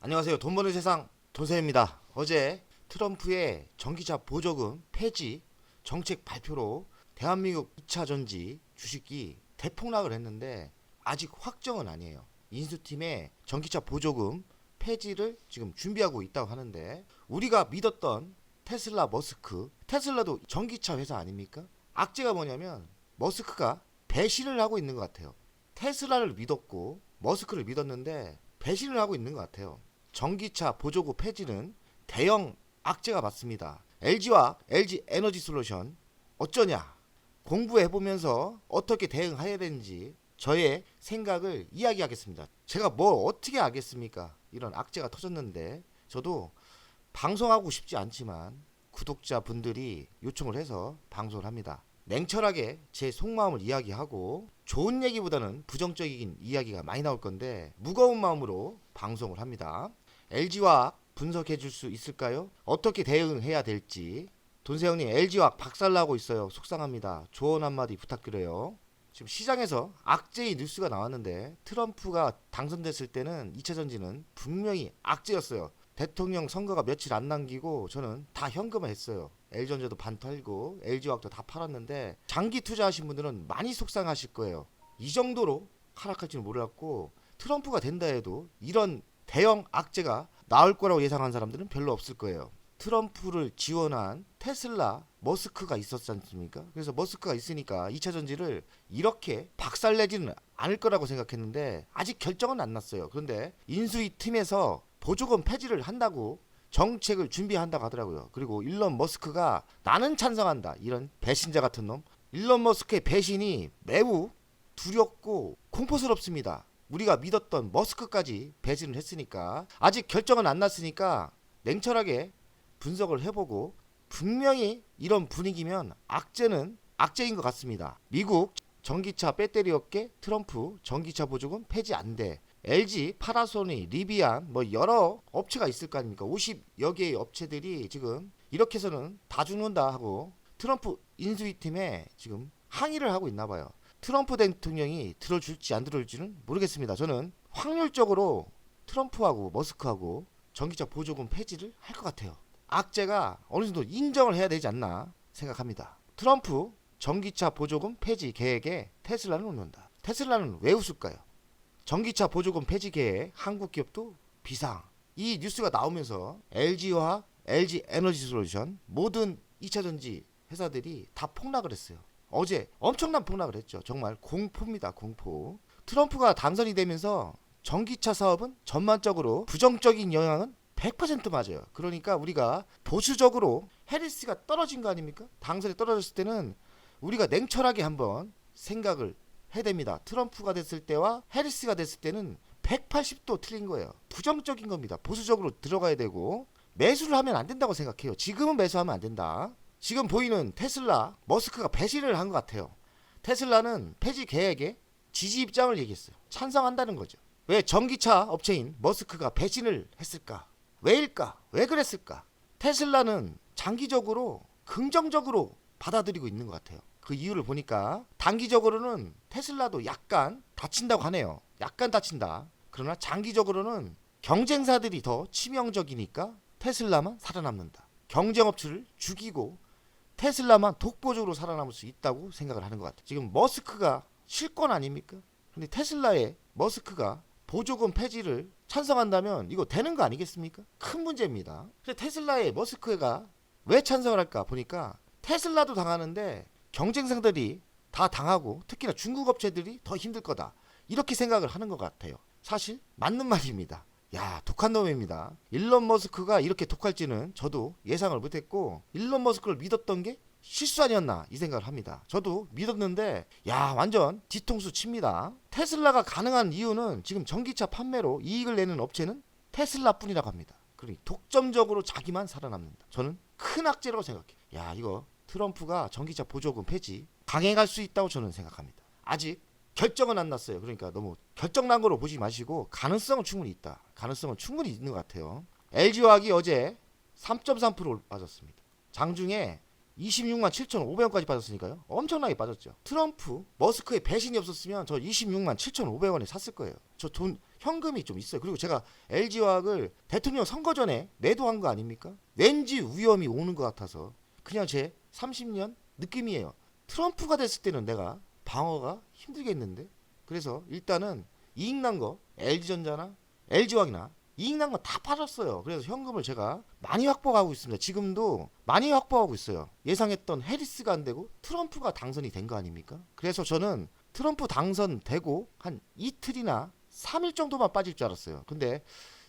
안녕하세요. 돈 버는 세상 돈쌤입니다. 어제 트럼프의 전기차 보조금 폐지 정책 발표로 대한민국 2차 전지 주식이 대폭락을 했는데 아직 확정은 아니에요. 인수팀의 전기차 보조금 폐지를 지금 준비하고 있다고 하는데, 우리가 믿었던 테슬라 머스크, 테슬라도 전기차 회사 아닙니까? 악재가 뭐냐면 머스크가 배신을 하고 있는 것 같아요. 테슬라를 믿었고 머스크를 믿었는데 배신을 하고 있는 것 같아요. 전기차 보조금 폐지는 대형 악재가 맞습니다. LG와 LG 에너지 솔루션 어쩌냐, 공부해보면서 어떻게 대응해야 되는지 저의 생각을 이야기하겠습니다. 제가 뭘 어떻게 알겠습니까? 이런 악재가 터졌는데 저도 방송하고 싶지 않지만 구독자분들이 요청을 해서 방송을 합니다. 냉철하게 제 속마음을 이야기하고 좋은 얘기보다는 부정적인 이야기가 많이 나올 건데 무거운 마음으로 방송을 합니다. LG화학 분석해 줄 수 있을까요? 어떻게 대응해야 될지. 돈세형님, LG화학 박살나고 있어요. 속상합니다. 조언 한마디 부탁드려요. 지금 시장에서 악재의 뉴스가 나왔는데 트럼프가 당선됐을 때는 2차 전지는 분명히 악재였어요. 대통령 선거가 며칠 안 남기고 저는 다 현금화했어요. L전자도 반 털고 LG화학도 다 팔았는데 장기 투자하신 분들은 많이 속상하실 거예요. 이 정도로 하락할지는 몰랐고, 트럼프가 된다 해도 이런 대형 악재가 나올 거라고 예상한 사람들은 별로 없을 거예요. 트럼프를 지원한 테슬라 머스크가 있었지 않습니까? 그래서 머스크가 있으니까 2차 전지를 이렇게 박살내지는 않을 거라고 생각했는데 아직 결정은 안 났어요. 그런데 인수위 팀에서 보조금 폐지를 한다고 정책을 준비한다고 하더라고요. 그리고 일론 머스크가 나는 찬성한다, 이런 배신자 같은 놈. 일론 머스크의 배신이 매우 두렵고 공포스럽습니다. 우리가 믿었던 머스크까지 배신을 했으니까, 아직 결정은 안 났으니까 냉철하게 분석을 해보고, 분명히 이런 분위기면 악재는 악재인 것 같습니다. 미국 전기차 배터리 업계 트럼프 전기차 보조금 폐지 안 돼. LG, 파나소닉, 리비안 뭐 여러 업체가 있을 거 아닙니까? 50여 개의 업체들이 지금 이렇게 해서는 다 죽는다 하고 트럼프 인수위팀에 지금 항의를 하고 있나 봐요. 트럼프 대통령이 들어줄지 안 들어줄지는 모르겠습니다. 저는 확률적으로 트럼프하고 머스크하고 전기차 보조금 폐지를 할 것 같아요. 악재가 어느 정도 인정을 해야 되지 않나 생각합니다. 트럼프 전기차 보조금 폐지 계획에 테슬라는 웃는다. 테슬라는 왜 웃을까요? 전기차 보조금 폐지 계획 한국 기업도 비상. 이 뉴스가 나오면서 LG화학, LG 에너지 솔루션 모든 2차 전지 회사들이 다 폭락을 했어요. 어제 엄청난 폭락을 했죠. 정말 공포입니다. 공포. 트럼프가 당선이 되면서 전기차 사업은 전반적으로 부정적인 영향은 100% 맞아요. 그러니까 우리가 보수적으로 해리스가 떨어진 거 아닙니까? 당선이 떨어졌을 때는 우리가 냉철하게 한번 생각을 해야 됩니다. 트럼프가 됐을 때와 해리스가 됐을 때는 180도 틀린 거예요. 부정적인 겁니다. 보수적으로 들어가야 되고 매수를 하면 안 된다고 생각해요. 지금은 매수하면 안 된다. 지금 보이는 테슬라 머스크가 배신을 한 것 같아요. 테슬라는 폐지 계획에 지지 입장을 얘기했어요. 찬성한다는 거죠. 왜 전기차 업체인 머스크가 배신을 했을까? 왜일까? 왜 그랬을까? 테슬라는 장기적으로 긍정적으로 받아들이고 있는 것 같아요. 그 이유를 보니까 단기적으로는 테슬라도 약간 다친다고 하네요. 약간 다친다. 그러나 장기적으로는 경쟁사들이 더 치명적이니까 테슬라만 살아남는다. 경쟁업체를 죽이고 테슬라만 독보적으로 살아남을 수 있다고 생각을 하는 것 같아요. 지금 머스크가 실권 아닙니까? 근데 테슬라의 머스크가 보조금 폐지를 찬성한다면 이거 되는 거 아니겠습니까? 큰 문제입니다. 그래서 테슬라의 머스크가 왜 찬성을 할까 보니까 테슬라도 당하는데 경쟁사들이 다 당하고 특히나 중국 업체들이 더 힘들 거다, 이렇게 생각을 하는 것 같아요. 사실 맞는 말입니다. 야, 독한 놈입니다. 일론 머스크가 이렇게 독할지는 저도 예상을 못했고, 일론 머스크를 믿었던 게 실수 아니었나 이 생각을 합니다. 저도 믿었는데 야, 완전 뒤통수 칩니다. 테슬라가 가능한 이유는 지금 전기차 판매로 이익을 내는 업체는 테슬라뿐이라고 합니다. 그러니 독점적으로 자기만 살아남는다. 저는 큰 악재라고 생각해요. 야, 이거 트럼프가 전기차 보조금 폐지 강행할 수 있다고 저는 생각합니다. 아직 결정은 안 났어요. 그러니까 너무 결정난 거로 보지 마시고 가능성은 충분히 있다. 가능성은 충분히 있는 것 같아요. LG화학이 어제 3.3% 빠졌습니다. 장중에 26만 7,500원까지 빠졌으니까요. 엄청나게 빠졌죠. 트럼프, 머스크의 배신이 없었으면 저 26만 7,500원에 샀을 거예요. 저 돈 현금이 좀 있어요. 그리고 제가 LG화학을 대통령 선거 전에 매도한 거 아닙니까? 왠지 위험이 오는 것 같아서 그냥 제 30년 느낌이에요. 트럼프가 됐을 때는 내가 방어가 힘들겠는데. 그래서 일단은 이익 난 거 LG전자나 LG화학이나 이익 난 거 다 빠졌어요. 그래서 현금을 제가 많이 확보하고 있습니다. 지금도 많이 확보하고 있어요. 예상했던 해리스가 안 되고 트럼프가 당선이 된 거 아닙니까? 그래서 저는 트럼프 당선되고 한 이틀이나 3일 정도만 빠질 줄 알았어요. 근데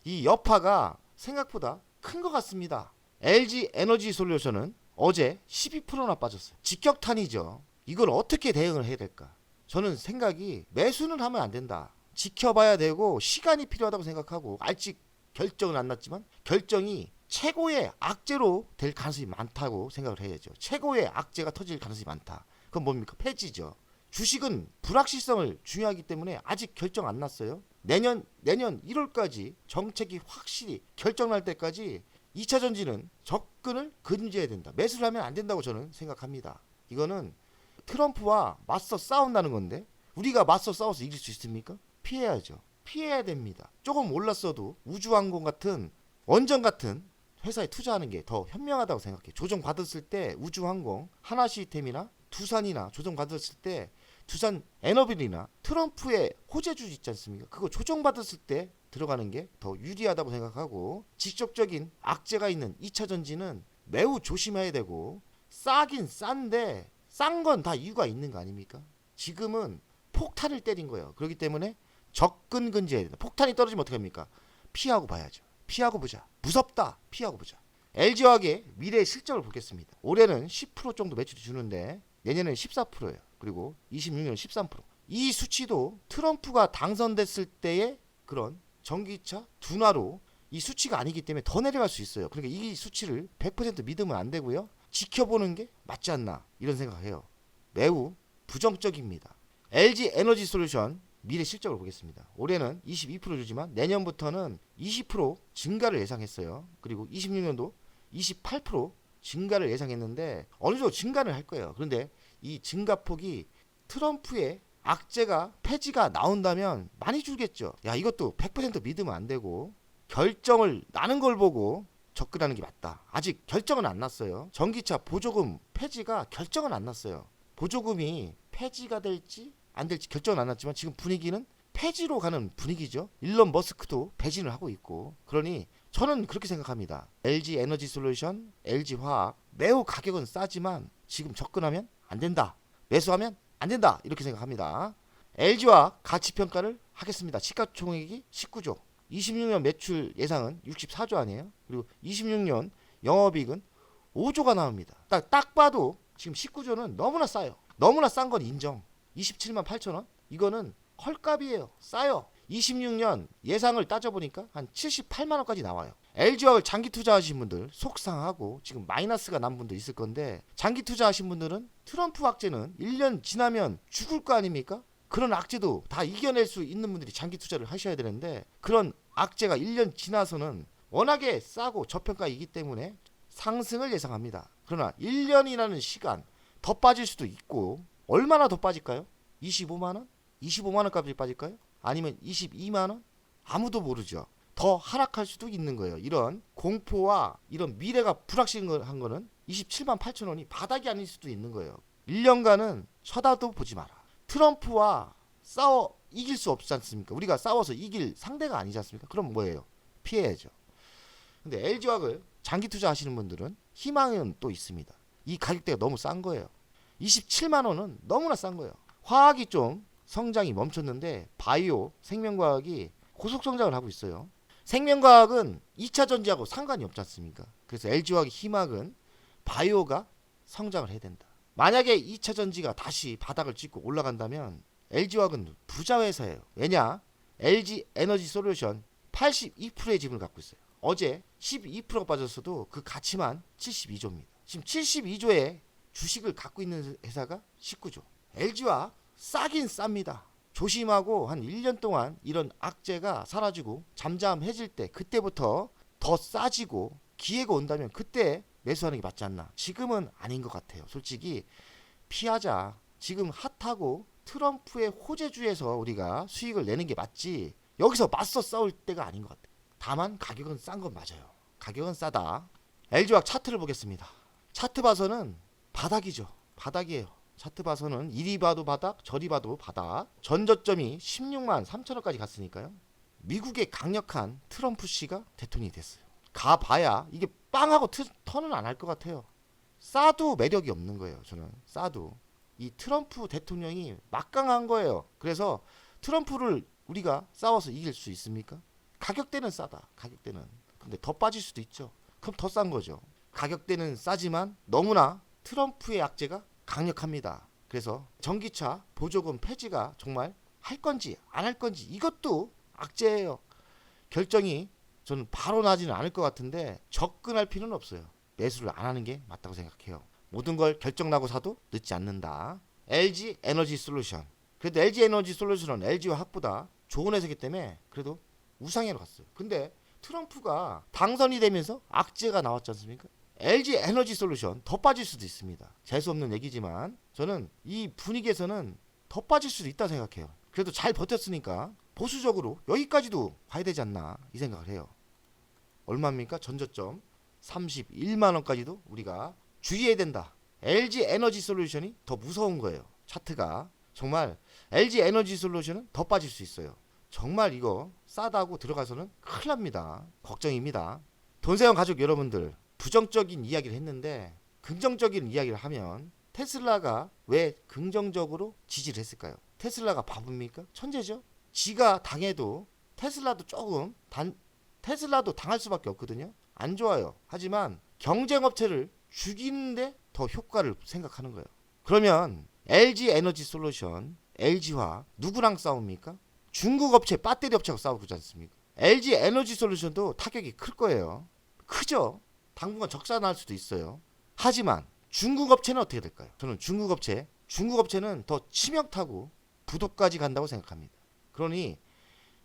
이 여파가 생각보다 큰 것 같습니다. LG 에너지 솔루션은 어제 12%나 빠졌어요. 직격탄이죠. 이걸 어떻게 대응을 해야 될까? 저는 생각이 매수는 하면 안 된다. 지켜봐야 되고 시간이 필요하다고 생각하고 아직 결정은 안 났지만 결정이 최고의 악재로 될 가능성이 많다고 생각을 해야죠. 최고의 악재가 터질 가능성이 많다. 그건 뭡니까? 폐지죠. 주식은 불확실성을 중요하기 때문에 아직 결정 안 났어요. 내년 1월까지 정책이 확실히 결정날 때까지 2차 전지는 접근을 금지해야 된다. 매수를 하면 안 된다고 저는 생각합니다. 이거는 트럼프와 맞서 싸운다는 건데 우리가 맞서 싸워서 이길 수 있습니까? 피해야죠. 피해야 됩니다. 조금 올랐어도 우주항공 같은 원전 같은 회사에 투자하는 게 더 현명하다고 생각해요. 조정받았을 때 우주항공, 하나시스템이나 두산이나 조정받았을 때 두산 에너빌이나 트럼프의 호재주 있지 않습니까? 그거 조정받았을 때 들어가는 게 더 유리하다고 생각하고 직접적인 악재가 있는 2차 전지는 매우 조심해야 되고 싸긴 싼데 싼 건 다 이유가 있는 거 아닙니까? 지금은 폭탄을 때린 거예요. 그렇기 때문에 접근 금지해야 된다. 폭탄이 떨어지면 어떻게 합니까? 피하고 봐야죠. 피하고 보자. 무섭다. 피하고 보자. LG화학의 미래 실적을 보겠습니다. 올해는 10% 정도 매출이 주는데 내년에는 14%예요. 그리고 26년은 13%. 이 수치도 트럼프가 당선됐을 때의 그런 전기차 둔화로 이 수치가 아니기 때문에 더 내려갈 수 있어요. 그러니까 이 수치를 100% 믿으면 안 되고요. 지켜보는 게 맞지 않나 이런 생각해요. 매우 부정적입니다. LG 에너지 솔루션 미래 실적을 보겠습니다. 올해는 22% 주지만 내년부터는 20% 증가를 예상했어요. 그리고 26년도 28% 증가를 예상했는데 어느 정도 증가를 할 거예요. 그런데 이 증가폭이 트럼프의 악재가 폐지가 나온다면 많이 줄겠죠. 야, 이것도 100% 믿으면 안 되고 결정을 나는 걸 보고 접근하는 게 맞다. 아직 결정은 안 났어요. 전기차 보조금 폐지가 결정은 안 났어요. 보조금이 폐지가 될지 안 될지 결정은 안 났지만 지금 분위기는 폐지로 가는 분위기죠. 일론 머스크도 배신을 하고 있고 그러니 저는 그렇게 생각합니다. LG 에너지 솔루션, LG 화학 매우 가격은 싸지만 지금 접근하면 안 된다. 매수하면 안 된다. 이렇게 생각합니다. LG화 가치평가를 하겠습니다. 시가총액이 19조. 26년 매출 예상은 64조 아니에요? 그리고 26년 영업이익은 5조가 나옵니다. 딱 봐도 지금 19조는 너무나 싸요. 너무나 싼 건 인정. 27만 8천 원? 이거는 헐값이에요. 싸요. 26년 예상을 따져보니까 한 78만 원까지 나와요. LG화학을 장기 투자하신 분들 속상하고 지금 마이너스가 난 분도 있을 건데 장기 투자하신 분들은 트럼프 악재는 1년 지나면 죽을 거 아닙니까? 그런 악재도 다 이겨낼 수 있는 분들이 장기 투자를 하셔야 되는데 그런 악재가 1년 지나서는 워낙에 싸고 저평가이기 때문에 상승을 예상합니다. 그러나 1년이라는 시간 더 빠질 수도 있고 얼마나 더 빠질까요? 25만원? 25만원까지 빠질까요? 아니면 22만원? 아무도 모르죠. 더 하락할 수도 있는 거예요. 이런 공포와 이런 미래가 불확실한 거는 27만 8천 원이 바닥이 아닐 수도 있는 거예요. 1년간은 쳐다도 보지 마라. 트럼프와 싸워 이길 수 없지 않습니까? 우리가 싸워서 이길 상대가 아니지 않습니까? 그럼 뭐예요? 피해야죠. 근데 LG화학을 장기 투자하시는 분들은 희망은 또 있습니다. 이 가격대가 너무 싼 거예요. 27만 원은 너무나 싼 거예요. 화학이 좀 성장이 멈췄는데 바이오, 생명과학이 고속 성장을 하고 있어요. 생명과학은 2차 전지하고 상관이 없지 않습니까? 그래서 LG화학의 희망은 바이오가 성장을 해야 된다. 만약에 2차 전지가 다시 바닥을 찍고 올라간다면 LG화학은 부자 회사예요. 왜냐? LG 에너지 솔루션 82%의 지분을 갖고 있어요. 어제 12%가 빠졌어도 그 가치만 72조입니다. 지금 72조의 주식을 갖고 있는 회사가 19조. LG화학 싸긴 쌉니다. 조심하고 한 1년 동안 이런 악재가 사라지고 잠잠해질 때 그때부터 더 싸지고 기회가 온다면 그때 매수하는 게 맞지 않나. 지금은 아닌 것 같아요. 솔직히 피하자. 지금 핫하고 트럼프의 호재주에서 우리가 수익을 내는 게 맞지, 여기서 맞서 싸울 때가 아닌 것 같아요. 다만 가격은 싼 건 맞아요. 가격은 싸다. LG화학 차트를 보겠습니다. 차트 봐서는 바닥이죠. 바닥이에요. 차트 봐서는 이리 봐도 바닥, 저리 봐도 바닥. 전저점이 16만 3천원까지 갔으니까요. 미국의 강력한 트럼프 씨가 대통령이 됐어요. 가봐야 이게 빵하고 턴은 안 할 것 같아요. 싸도 매력이 없는 거예요. 저는 싸도 이 트럼프 대통령이 막강한 거예요. 그래서 트럼프를 우리가 싸워서 이길 수 있습니까? 가격대는 싸다. 가격대는. 근데 더 빠질 수도 있죠. 그럼 더 싼 거죠. 가격대는 싸지만 너무나 트럼프의 악재가 강력합니다. 그래서 전기차 보조금 폐지가 정말 할 건지 안 할 건지 이것도 악재예요. 결정이 저는 바로 나지는 않을 것 같은데 접근할 필요는 없어요. 매수를 안 하는 게 맞다고 생각해요. 모든 걸 결정나고 사도 늦지 않는다. LG 에너지 솔루션. 그래도 LG 에너지 솔루션은 LG화학보다 좋은 회사이기 때문에 그래도 우상향으로 갔어요. 근데 트럼프가 당선이 되면서 악재가 나왔지 않습니까? LG 에너지 솔루션 더 빠질 수도 있습니다. 재수없는 얘기지만 저는 이 분위기에서는 더 빠질 수도 있다 생각해요. 그래도 잘 버텼으니까 보수적으로 여기까지도 가야 되지 않나 이 생각을 해요. 얼마입니까? 전저점 31만원까지도 우리가 주의해야 된다. LG 에너지 솔루션이 더 무서운 거예요. 차트가 정말 LG 에너지 솔루션은 더 빠질 수 있어요. 정말 이거 싸다고 들어가서는 큰일 납니다. 걱정입니다. 돈세원 가족 여러분들, 부정적인 이야기를 했는데 긍정적인 이야기를 하면 테슬라가 왜 긍정적으로 지지를 했을까요? 테슬라가 바보입니까? 천재죠. 지가 당해도 테슬라도 테슬라도 당할 수밖에 없거든요. 안 좋아요. 하지만 경쟁업체를 죽이는데 더 효과를 생각하는 거예요. 그러면 LG 에너지 솔루션, LG화 누구랑 싸웁니까? 중국 업체, 배터리 업체하고 싸우고 있지 않습니까? LG 에너지 솔루션도 타격이 클 거예요. 크죠? 당분간 적자 날 수도 있어요. 하지만 중국 업체는 어떻게 될까요? 저는 중국 업체는 더 치명타고 부도까지 간다고 생각합니다. 그러니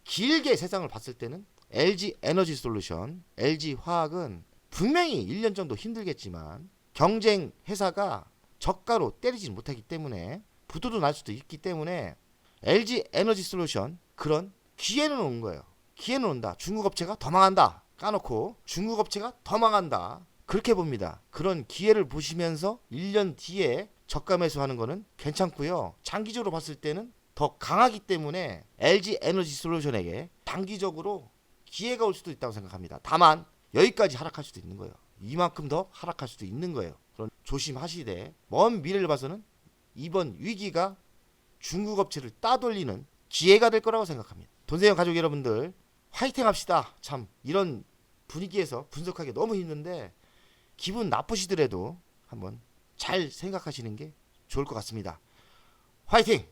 길게 세상을 봤을 때는 LG 에너지 솔루션, LG 화학은 분명히 1년 정도 힘들겠지만 경쟁 회사가 저가로 때리지 못하기 때문에 부도도 날 수도 있기 때문에 LG 에너지 솔루션 그런 기회는 온 거예요. 기회는 온다. 중국 업체가 더 망한다. 까놓고 중국 업체가 더 망한다. 그렇게 봅니다. 그런 기회를 보시면서 1년 뒤에 저가 매수하는 거는 괜찮고요. 장기적으로 봤을 때는 더 강하기 때문에 LG 에너지 솔루션에게 단기적으로 기회가 올 수도 있다고 생각합니다. 다만 여기까지 하락할 수도 있는 거예요. 이만큼 더 하락할 수도 있는 거예요. 그런 조심하시되 먼 미래를 봐서는 이번 위기가 중국 업체를 따돌리는 기회가 될 거라고 생각합니다. 돈세영 가족 여러분들 화이팅 합시다. 참 이런 분위기에서 분석하기 너무 힘든데 기분 나쁘시더라도 한번 잘 생각하시는 게 좋을 것 같습니다. 화이팅!